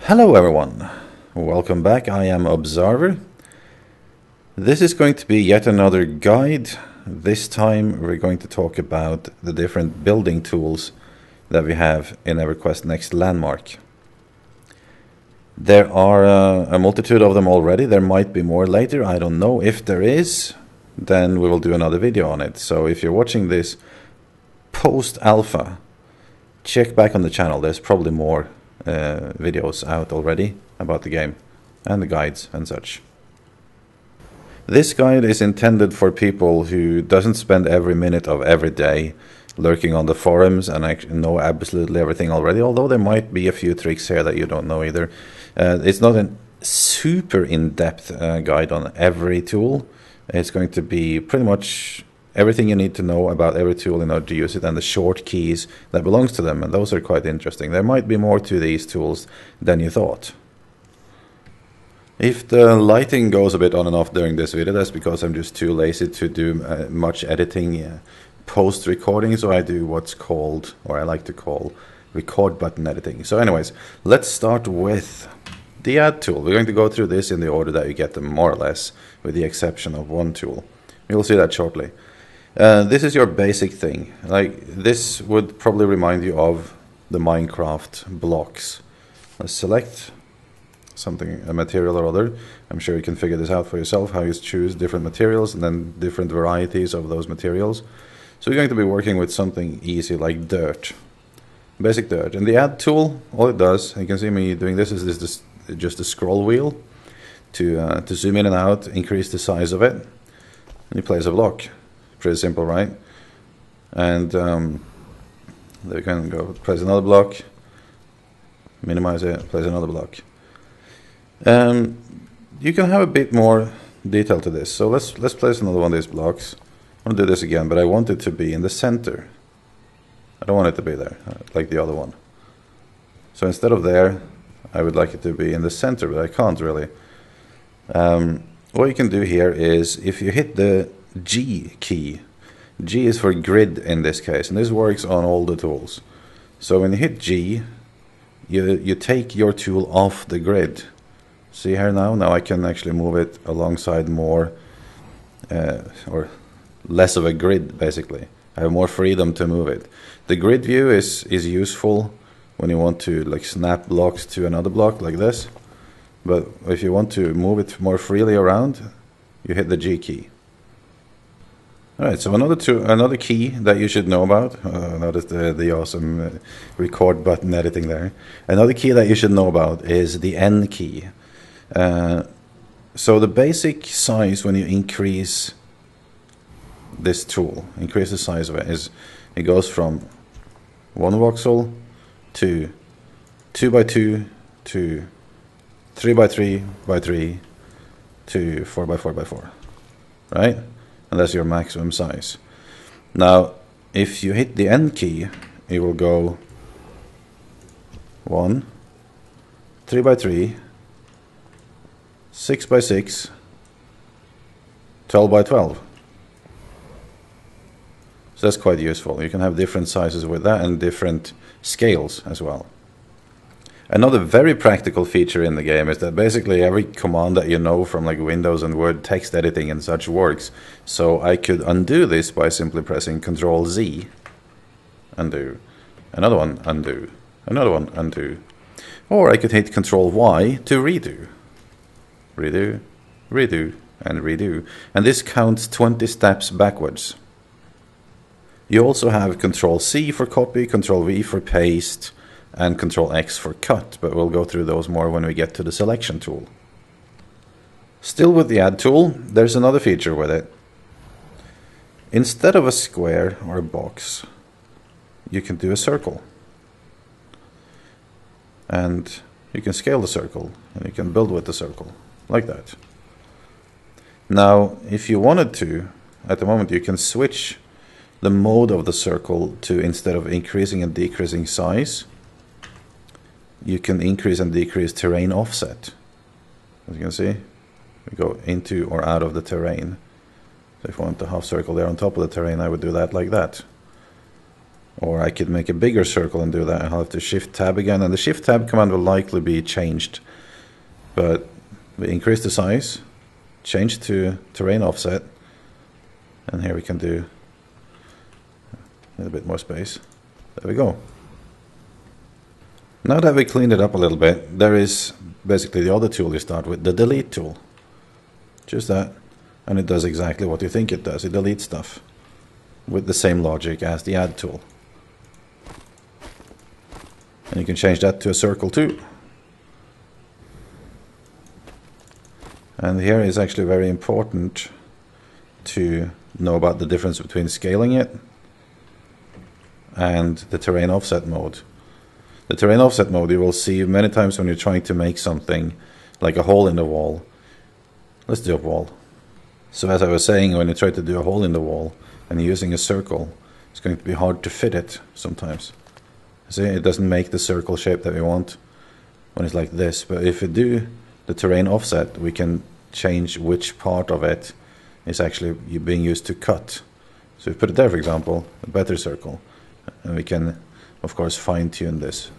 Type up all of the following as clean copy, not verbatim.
Hello everyone, welcome back. I am Observer. This is going to be yet another guide. This time we're going to talk about the different building tools that we have in EverQuest Next Landmark. There are a multitude of them already. There might be more later. I don't know. If there is, then we will do another video on it. So if you're watching this post-alpha, check back on the channel. There's probably more videos out already about the game and the guides and such. This guide is intended for people who doesn't spend every minute of every day lurking on the forums and know absolutely everything already, although there might be a few tricks here that you don't know either. It's not a super in-depth guide on every tool. It's going to be pretty much everything you need to know about every tool in order to use it, and the short keys that belongs to them, and those are quite interesting. There might be more to these tools than you thought. If the lighting goes a bit on and off during this video, that's because I'm just too lazy to do much editing post-recording, so I do what's called, or I like to call, record button editing. So anyways, let's start with the add tool. We're going to go through this in the order that you get them, more or less, with the exception of one tool. You'll see that shortly. This is your basic thing. Like, this would probably remind you of the Minecraft blocks. Let's select something, a material or other. I'm sure you can figure this out for yourself, how you choose different materials and then different varieties of those materials. So we're going to be working with something easy like dirt. Basic dirt. And the add tool, all it does, you can see me doing this, is this just a scroll wheel to zoom in and out, increase the size of it, and you place a block. Pretty simple, right? And they can go place another block, minimize it, place another block. You can have a bit more detail to this. So let's place another one of these blocks. I'm gonna do this again, but I want it to be in the center. I don't want it to be there like the other one. So instead of there, I would like it to be in the center, but I can't really. What you can do here is, if you hit the G key, G is for grid in this case, and this works on all the tools. So when you hit G, you take your tool off the grid. See here now I can actually move it alongside more or less of a grid, basically. I have more freedom to move it. The grid view is useful when you want to like snap blocks to another block like this, but if you want to move it more freely around, you hit the G key. Alright, so another key that you should know about, notice the awesome record button editing there. Another key that you should know about is the N key. So the basic size when you increase this tool, increase the size of it, is it goes from 1 voxel to 2 by 2 to 3 by 3 by 3 to 4 by 4 by 4, right? And that's your maximum size. Now, if you hit the N key, it will go 1, 3 by 3, 6 by 6, 12 by 12. So that's quite useful. You can have different sizes with that and different scales as well. Another very practical feature in the game is that basically every command that you know from like Windows and Word text editing and such works. So I could undo this by simply pressing Ctrl Z, undo, another one, undo, another one, undo. Or I could hit Ctrl Y to redo, redo, redo, and redo. And this counts 20 steps backwards. You also have Ctrl C for copy, Ctrl V for paste, and Ctrl X for cut, but we'll go through those more when we get to the selection tool. Still with the add tool, there's another feature with it. Instead of a square or a box, you can do a circle. And you can scale the circle, and you can build with the circle, like that. Now, if you wanted to, at the moment you can switch the mode of the circle to, instead of increasing and decreasing size, you can increase and decrease terrain offset. As you can see, we go into or out of the terrain. So if I want the half circle there on top of the terrain, I would do that like that. Or I could make a bigger circle and do that. I'll have to shift tab again, and the shift tab command will likely be changed. But we increase the size, change to terrain offset, and here we can do a little bit more space. There we go. Now that we cleaned it up a little bit, there is basically the other tool you start with, the delete tool. Just that, and it does exactly what you think it does. It deletes stuff with the same logic as the add tool. And you can change that to a circle too. And here is actually very important to know about the difference between scaling it and the terrain offset mode. The terrain offset mode you will see many times when you're trying to make something like a hole in the wall. Let's do a wall. So as I was saying, when you try to do a hole in the wall and you're using a circle, it's going to be hard to fit it sometimes. See, it doesn't make the circle shape that we want when it's like this. But if we do the terrain offset, we can change which part of it is actually being used to cut. So if we put it there, for example, a better circle, and we can, of course, fine-tune this.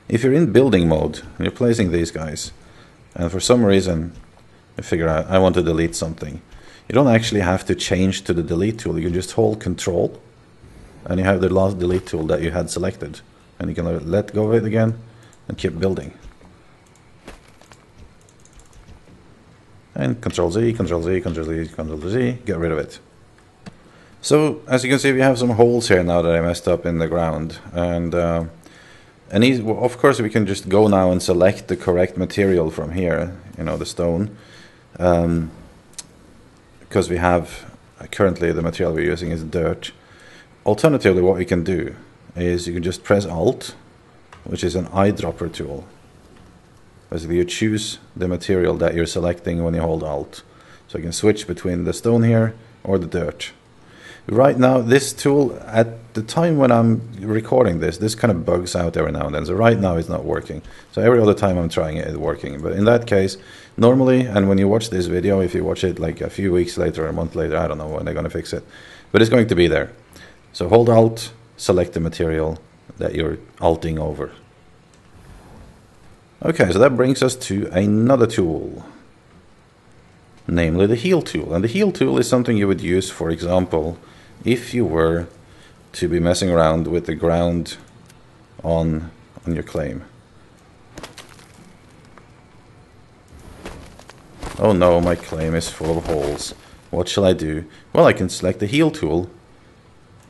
If you're in building mode and you're placing these guys, and for some reason you figure out I want to delete something, you don't actually have to change to the delete tool. You can just hold Control, and you have the last delete tool that you had selected, and you can let go of it again and keep building. And Control Z, Control Z, Control Z, Control Z, get rid of it. So as you can see, we have some holes here now that I messed up in the ground, and of course we can just go now and select the correct material from here, you know, the stone, because we have currently the material we're using is dirt. Alternatively, what we can do is you can just press Alt, which is an eyedropper tool. Basically, you choose the material that you're selecting when you hold Alt. So you can switch between the stone here or the dirt. Right now, this tool, at the time when I'm recording this kind of bugs out every now and then. So right now it's not working. So every other time I'm trying it, it's working. But in that case, normally, and when you watch this video, if you watch it like a few weeks later or a month later, I don't know when they're going to fix it. But it's going to be there. So hold Alt, select the material that you're alting over. Okay, so that brings us to another tool, namely the heal tool. And the heal tool is something you would use, for example, if you were to be messing around with the ground on your claim. Oh no, my claim is full of holes. What shall I do? Well, I can select the heal tool,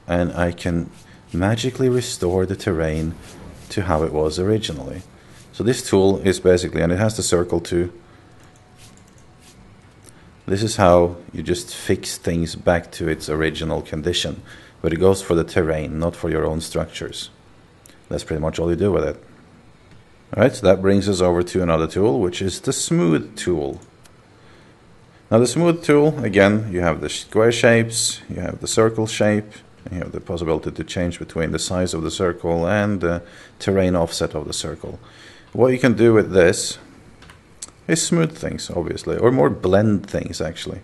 and I can magically restore the terrain to how it was originally. So this tool is basically, and it has the circle too, this is how you just fix things back to its original condition, but it goes for the terrain, not for your own structures. That's pretty much all you do with it. Alright, so that brings us over to another tool, which is the smooth tool. Now the smooth tool, again, you have the square shapes, you have the circle shape, you have the possibility to change between the size of the circle and the terrain offset of the circle. What you can do with this is smooth things, obviously, or more blend things, actually.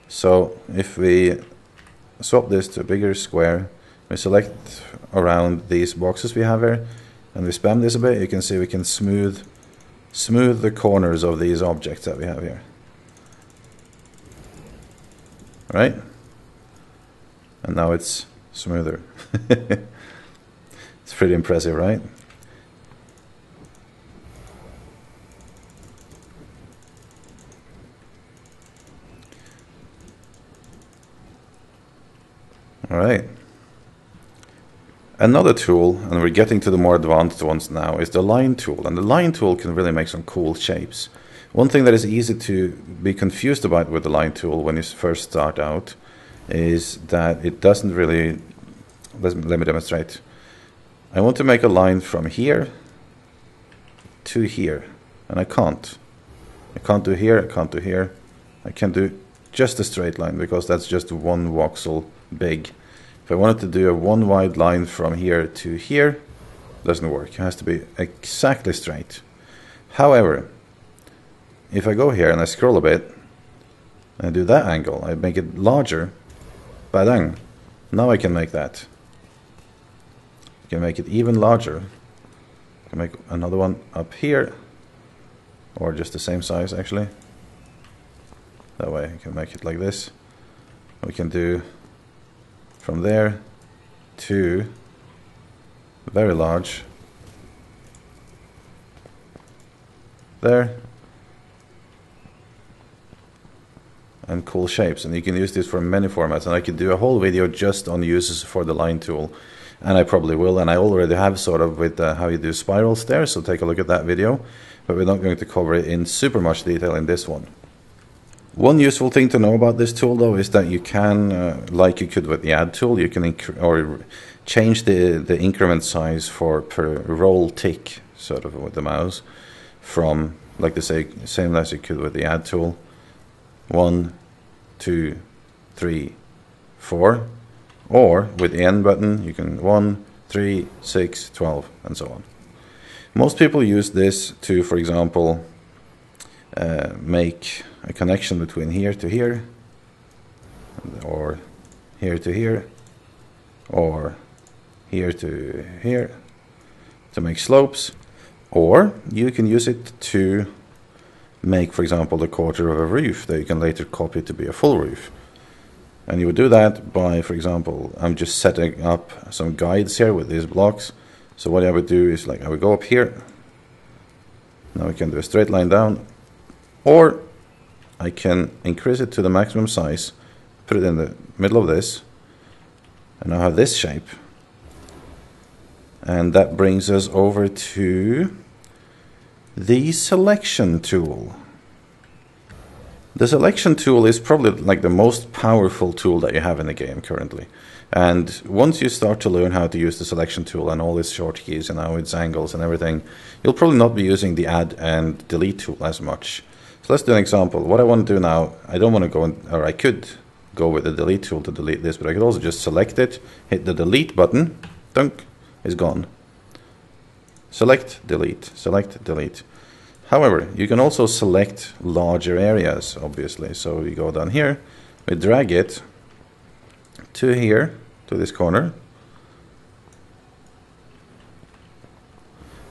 So if we swap this to a bigger square, we select around these boxes we have here, and we spam this a bit, you can see we can smooth the corners of these objects that we have here. Right? And now it's smoother. It's pretty impressive, right? Alright. Another tool, and we're getting to the more advanced ones now, is the line tool. And the line tool can really make some cool shapes. One thing that is easy to be confused about with the line tool when you first start out is that it doesn't really... Let me demonstrate. I want to make a line from here to here, and I can't. I can't do here, I can't do here. I can do just a straight line because that's just one voxel big. If I wanted to do a one wide line from here to here, it doesn't work. It has to be exactly straight. However, if I go here and I scroll a bit, and I do that angle, I make it larger, badang, Now I can make that. I can make it even larger. I can make another one up here, or just the same size actually. That way I can make it like this. We can do from there to very large there, and cool shapes. And you can use this for many formats, and I could do a whole video just on uses for the line tool, and I probably will, and I already have sort of with how you do spirals there, so take a look at that video, but we're not going to cover it in super much detail in this one. One useful thing to know about this tool though is that you can, like you could with the add tool, you can change the increment size for per roll tick sort of with the mouse from, like the same as you could with the add tool, 1, 2, 3, 4, or with the N button you can 1, 3, 6, 12 and so on. Most people use this to, for example, make a connection between here to here, or here to here, or here to here, to make slopes. Or you can use it to make, for example, the quarter of a roof that you can later copy to be a full roof. And you would do that by, for example, I'm just setting up some guides here with these blocks. So what I would do is, like, I would go up here. Now we can do a straight line down, or I can increase it to the maximum size, put it in the middle of this, and now have this shape. And that brings us over to the selection tool. The selection tool is probably like the most powerful tool that you have in the game currently. And once you start to learn how to use the selection tool and all its shortkeys and how its angles and everything, you'll probably not be using the add and delete tool as much. So let's do an example. What I want to do now, I don't want to go in, or I could go with the delete tool to delete this, but I could also just select it, hit the delete button, dunk, is gone. Select, delete, select, delete. However, you can also select larger areas, obviously. So you go down here, we drag it to here, to this corner.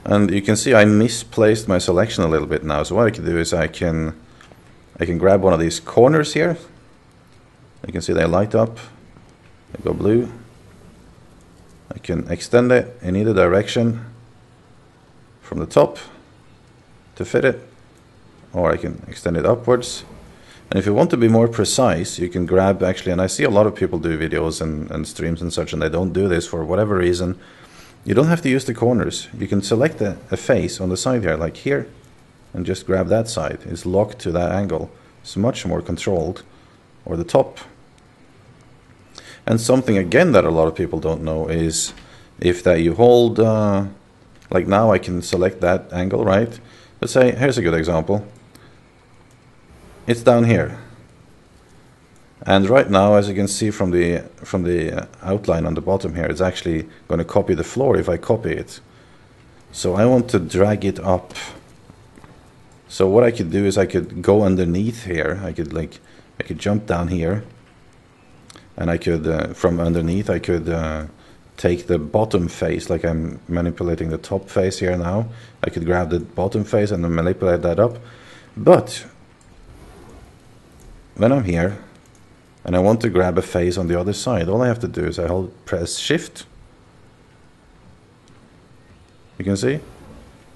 And you can see I misplaced my selection a little bit now. So what I can do is I can grab one of these corners here. You can see they light up, they go blue. I can extend it in either direction from the top to fit it, or I can extend it upwards. And if you want to be more precise, you can grab actually, and I see a lot of people do videos and streams and such, and they don't do this for whatever reason. You don't have to use the corners. You can select a face on the side here, like here, and just grab that side. It's locked to that angle. It's much more controlled. Or the top. And something again that a lot of people don't know is if that you hold, like now I can select that angle, right? Let's say, here's a good example. It's down here. And right now, as you can see from the outline on the bottom here, it's actually going to copy the floor if I copy it. So I want to drag it up. So what I could do is I could go underneath here. I could jump down here. And I could, from underneath, I could take the bottom face, like I'm manipulating the top face here now. I could grab the bottom face and then manipulate that up. But when I'm here, and I want to grab a face on the other side, all I have to do is press Shift. You can see?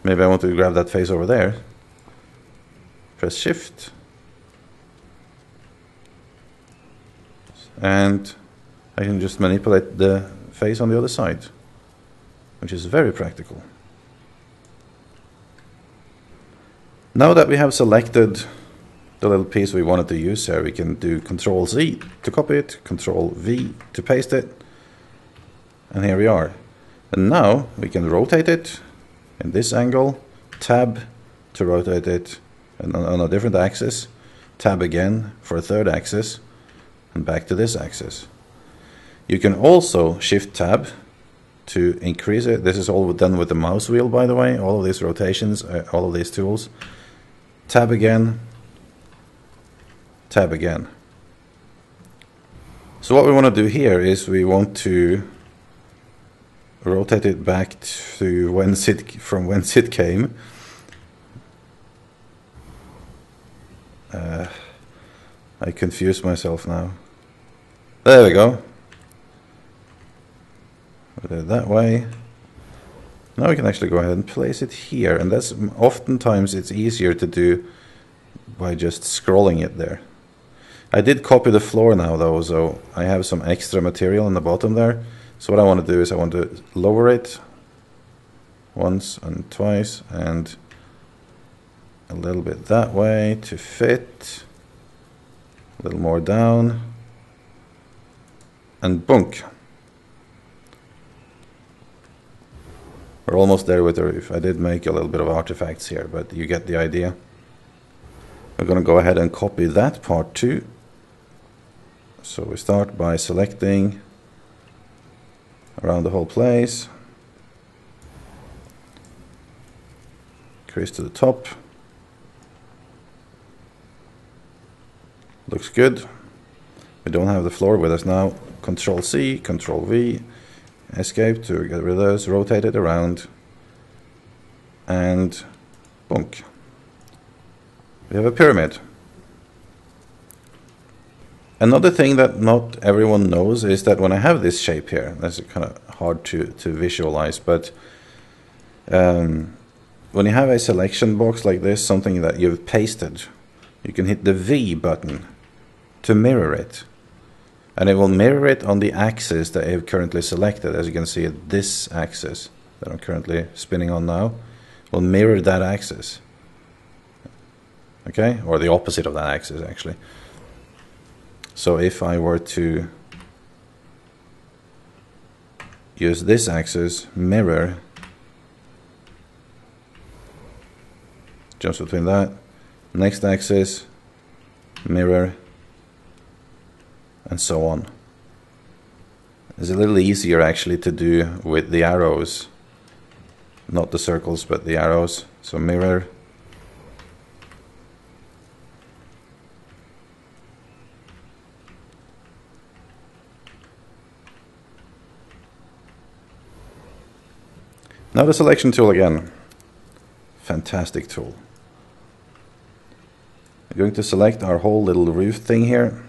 Maybe I want to grab that face over there. Press Shift. And I can just manipulate the face on the other side, which is very practical. Now that we have selected the little piece we wanted to use here, we can do Control Z to copy it, Control V to paste it, and here we are. And now we can rotate it in this angle, Tab to rotate it on a different axis, Tab again for a third axis, and back to this axis. You can also Shift Tab to increase it. This is all done with the mouse wheel, by the way. All of these rotations, all of these tools. Tab again. Tab again. So what we want to do here is we want to rotate it back to from whence it came. I confuse myself now. There we go. Put it that way. Now we can actually go ahead and place it here, and that's oftentimes it's easier to do by just scrolling it there. I did copy the floor now though, so I have some extra material in the bottom there. So what I want to do is I want to lower it once and twice and a little bit that way to fit, a little more down, and bunk. We're almost there with the roof. I did make a little bit of artifacts here, but you get the idea. We're going to go ahead and copy that part too. So we start by selecting around the whole place, increase to the top. Looks good. We don't have the floor with us now. Control C, Control V, escape to get rid of those, rotate it around, and bunk. We have a pyramid. Another thing that not everyone knows is that when I have this shape here, that's kind of hard to visualize, but when you have a selection box like this, something that you've pasted, you can hit the V button to mirror it. And it will mirror it on the axis that I've currently selected. As you can see, this axis that I'm currently spinning on now will mirror that axis. Okay, or the opposite of that axis actually. So if I were to use this axis, mirror, jumps between that, next axis, mirror, and so on. It's a little easier actually to do with the arrows, not the circles but the arrows. So mirror, now the selection tool again. Fantastic tool. We're going to select our whole little roof thing here,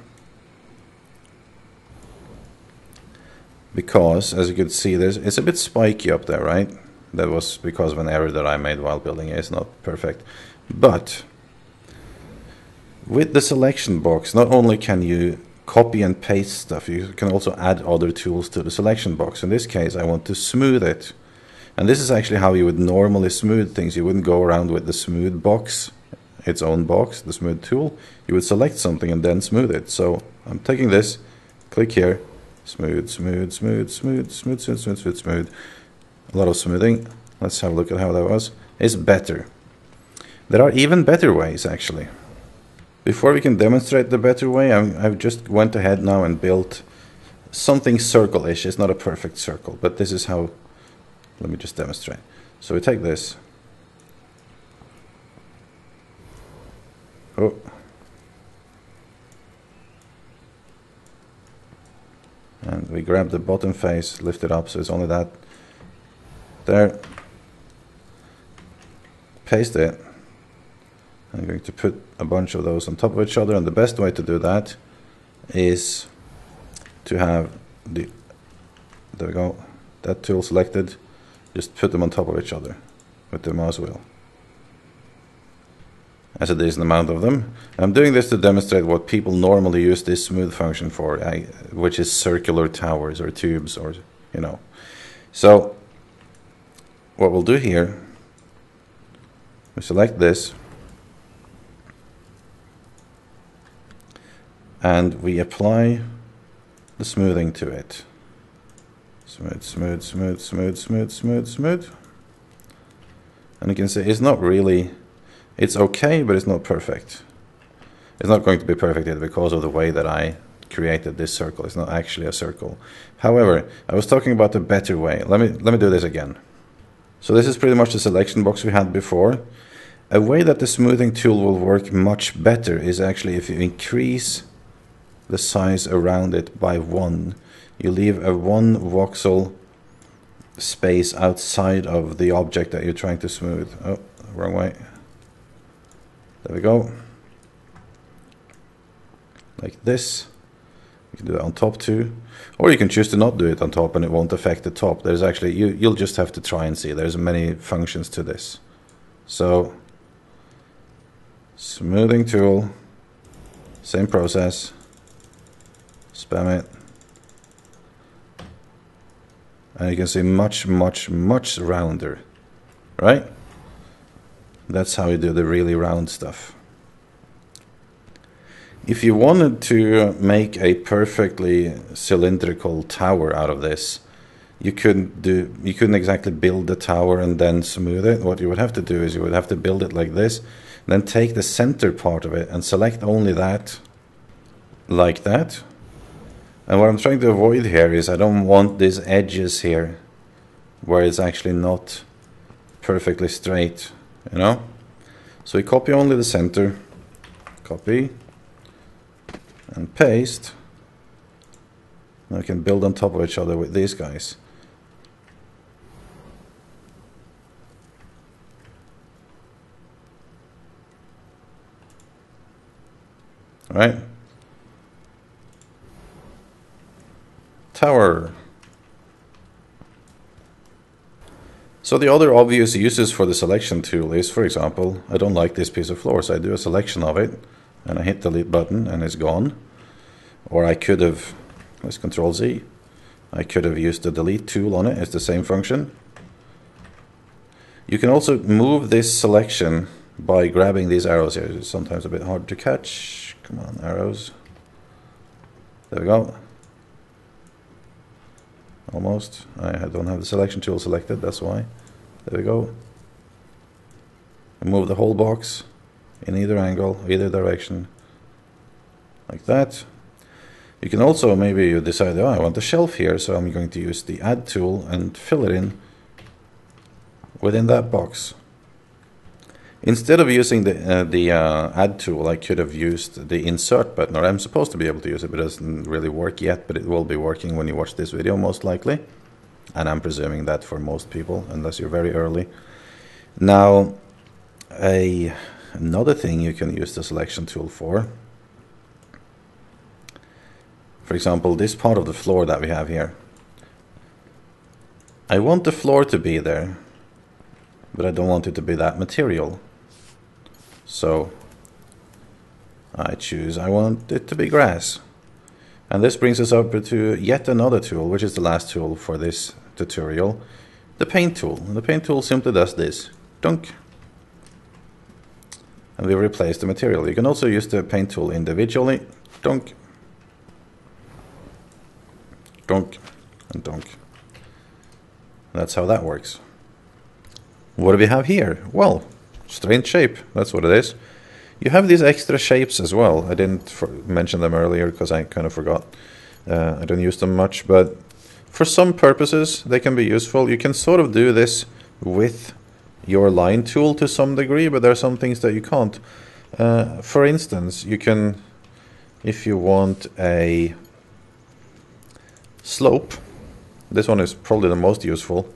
because as you can see, it's a bit spiky up there, right? That was because of an error that I made while building it. It's not perfect. But with the selection box, not only can you copy and paste stuff, you can also add other tools to the selection box. In this case, I want to smooth it. And this is actually how you would normally smooth things. You wouldn't go around with the smooth box, its own box, the smooth tool. You would select something and then smooth it. So I'm taking this, click here, smooth, smooth, smooth, smooth, smooth, smooth, smooth, smooth, smooth. A lot of smoothing. Let's have a look at how that was. It's better. There are even better ways actually. Before we can demonstrate the better way, I've just went ahead now and built something circle-ish. It's not a perfect circle, but this is how. Let me just demonstrate. So we take this. Oh. And we grab the bottom face, lift it up, so it's only that. There. Paste it. I'm going to put a bunch of those on top of each other, and the best way to do that is to have the, there we go, that tool selected. Just put them on top of each other with the mouse wheel. As a decent amount of them. I'm doing this to demonstrate what people normally use this smooth function for, which is circular towers or tubes, or you know. So what we'll do here, we select this and we apply the smoothing to it. Smooth, smooth, smooth, smooth, smooth, smooth, smooth. And you can see it's not really, it's okay, but it's not perfect. It's not going to be perfect yet because of the way that I created this circle. It's not actually a circle. However, I was talking about a better way. Let me do this again. So this is pretty much the selection box we had before. A way that the smoothing tool will work much better is actually if you increase the size around it by 1. You leave a 1 voxel space outside of the object that you're trying to smooth. Oh, wrong way. There we go. Like this. You can do that on top too. Or you can choose to not do it on top and it won't affect the top. There's actually, you'll just have to try and see. There's many functions to this. So, smoothing tool, same process. Spam it. And you can see much rounder, right? That's how you do the really round stuff. If you wanted to make a perfectly cylindrical tower out of this, you couldn't exactly build the tower and then smooth it. What you would have to do is you would have to build it like this, then take the center part of it and select only that, like that. And what I'm trying to avoid here is I don't want these edges here where it's actually not perfectly straight, you know? So we copy only the center, copy, and paste. Now we can build on top of each other with these guys. All right. Tower. So the other obvious uses for the selection tool is, for example, I don't like this piece of floor, so I do a selection of it, and I hit the delete button, and it's gone. Or I could have, let's Control Z, I could have used the delete tool on it, it's the same function. You can also move this selection by grabbing these arrows here. It's sometimes a bit hard to catch. Come on, arrows. There we go. Almost. I don't have the selection tool selected, that's why. There we go. And move the whole box in either angle, either direction, like that. You can also, maybe you decide, oh, I want a shelf here, so I'm going to use the add tool and fill it in within that box. Instead of using the add tool, I could have used the insert button, or I'm supposed to be able to use it, but it doesn't really work yet, but it will be working when you watch this video, most likely. And I'm presuming that for most people, unless you're very early. Now, another thing you can use the selection tool for example, this part of the floor that we have here. I want the floor to be there, but I don't want it to be that material. So I want it to be grass. And this brings us up to yet another tool, which is the last tool for this tutorial, the paint tool. And the paint tool simply does this, dunk. And we replace the material. You can also use the paint tool individually, dunk, dunk, and dunk. That's how that works. What do we have here? Well, strange shape, that's what it is. You have these extra shapes as well. I didn't mention them earlier because I kind of forgot. I don't use them much, but for some purposes they can be useful. You can sort of do this with your line tool to some degree, but there are some things that you can't. For instance, you can, if you want a slope, this one is probably the most useful,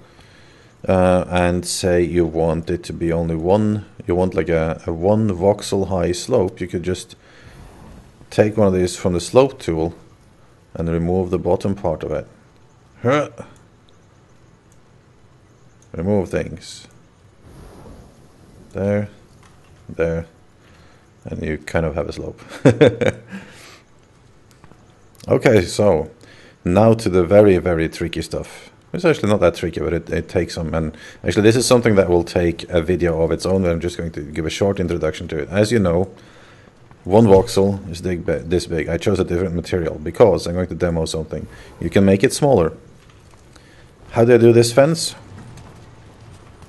and say you want it to be only one, you want like a 1 voxel high slope, you could just take one of these from the slope tool and remove the bottom part of it. Remove things. There, there, and you kind of have a slope. Okay, so now to the very, very tricky stuff. It's actually not that tricky, but it takes some, and actually this is something that will take a video of its own, but I'm just going to give a short introduction to it. As you know, 1 voxel is this big. I chose a different material because I'm going to demo something. You can make it smaller. How do I do this fence?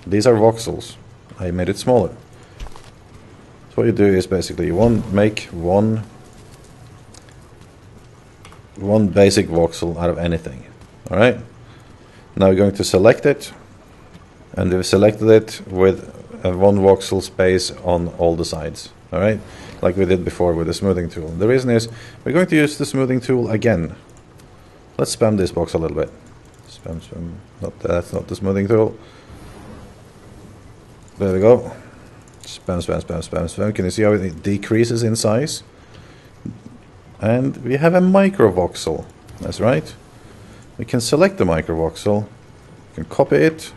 These are voxels. I made it smaller. So what you do is basically you make one basic voxel out of anything. Alright? Now we're going to select it, and we've selected it with a 1 voxel space on all the sides. Alright? like we did before with the smoothing tool. The reason is we're going to use the smoothing tool again. Let's spam this box a little bit. Spam, spam. That's not the smoothing tool. There we go. Spam, spam, spam, spam, spam. Can you see how it decreases in size? And we have a micro voxel. That's right. We can select the micro voxel. We can copy it.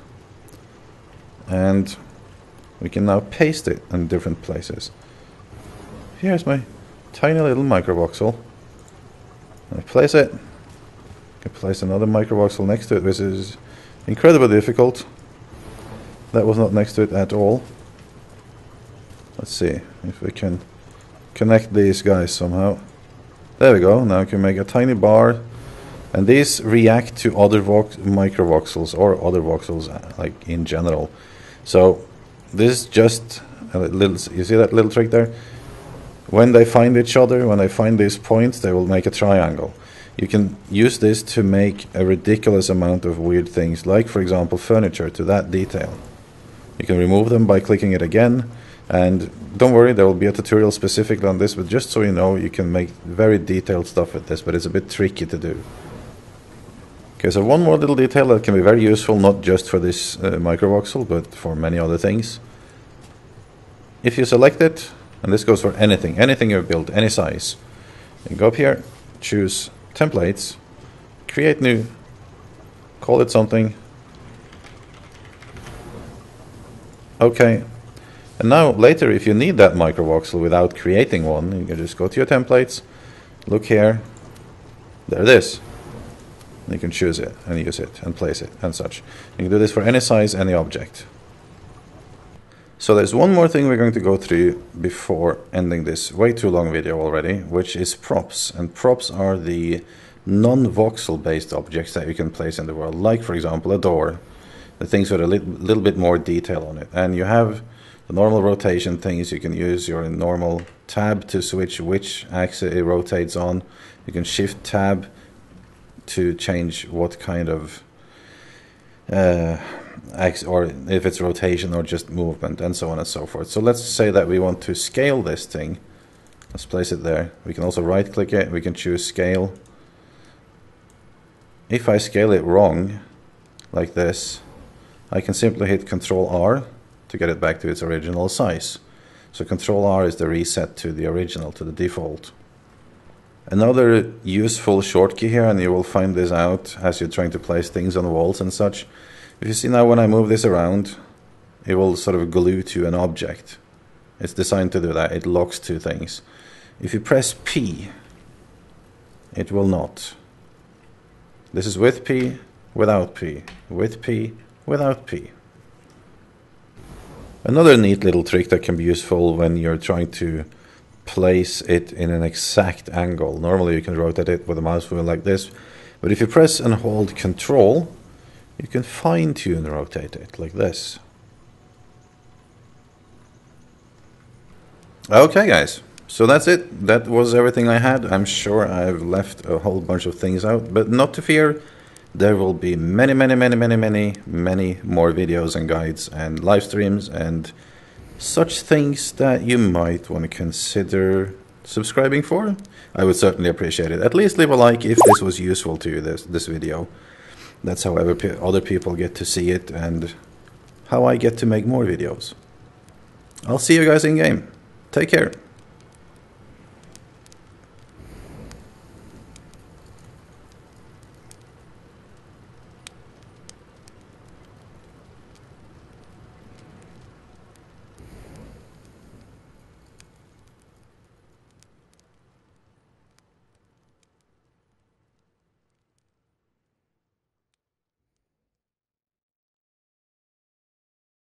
And we can now paste it in different places. Here's my tiny little micro voxel. I place it. I can place another micro voxel next to it, which is incredibly difficult. That was not next to it at all. Let's see if we can connect these guys somehow. There we go. Now I can make a tiny bar, and these react to other micro voxels or other voxels, like in general. So this is just a little. You see that little trick there? When they find each other, when they find these points, they will make a triangle. You can use this to make a ridiculous amount of weird things, like for example furniture, to that detail. You can remove them by clicking it again, and don't worry, there will be a tutorial specifically on this, but just so you know, you can make very detailed stuff with this, but it's a bit tricky to do. Okay, so one more little detail that can be very useful, not just for this micro voxel, but for many other things. If you select it, and this goes for anything you've built, any size, you go up here, choose templates, create new, call it something. Okay, and now later if you need that micro voxel without creating one, you can just go to your templates, look here, there it is. You can choose it and use it and place it and such. You can do this for any size, any object. So there's one more thing we're going to go through before ending this way too long video already, which is props. And props are the non-voxel based objects that you can place in the world, like for example a door, the things with a little bit more detail on it. And you have the normal rotation things. You can use your normal tab to switch which axis it rotates on. You can shift tab to change what kind of or if it's rotation or just movement, and so on and so forth. So let's say that we want to scale this thing. Let's place it there. We can also right click it. We can choose scale. If I scale it wrong, like this, I can simply hit Ctrl R to get it back to its original size. So Ctrl R is the reset to the original, to the default. Another useful shortcut here, and you will find this out as you're trying to place things on walls and such. If you see now, when I move this around, it will sort of glue to an object. It's designed to do that. It locks two things. If you press P, it will not. This is with P, without P, with P, without P. Another neat little trick that can be useful when you're trying to place it in an exact angle. Normally you can rotate it with a mouse wheel like this, but if you press and hold Ctrl, you can fine-tune rotate it like this. Okay guys, so that's it. That was everything I had. I'm sure I've left a whole bunch of things out, but not to fear. There will be many more videos and guides and live streams and such things that you might want to consider subscribing for. I would certainly appreciate it. At least leave a like if this was useful to you, this video. That's how other people get to see it and how I get to make more videos. I'll see you guys in game. Take care.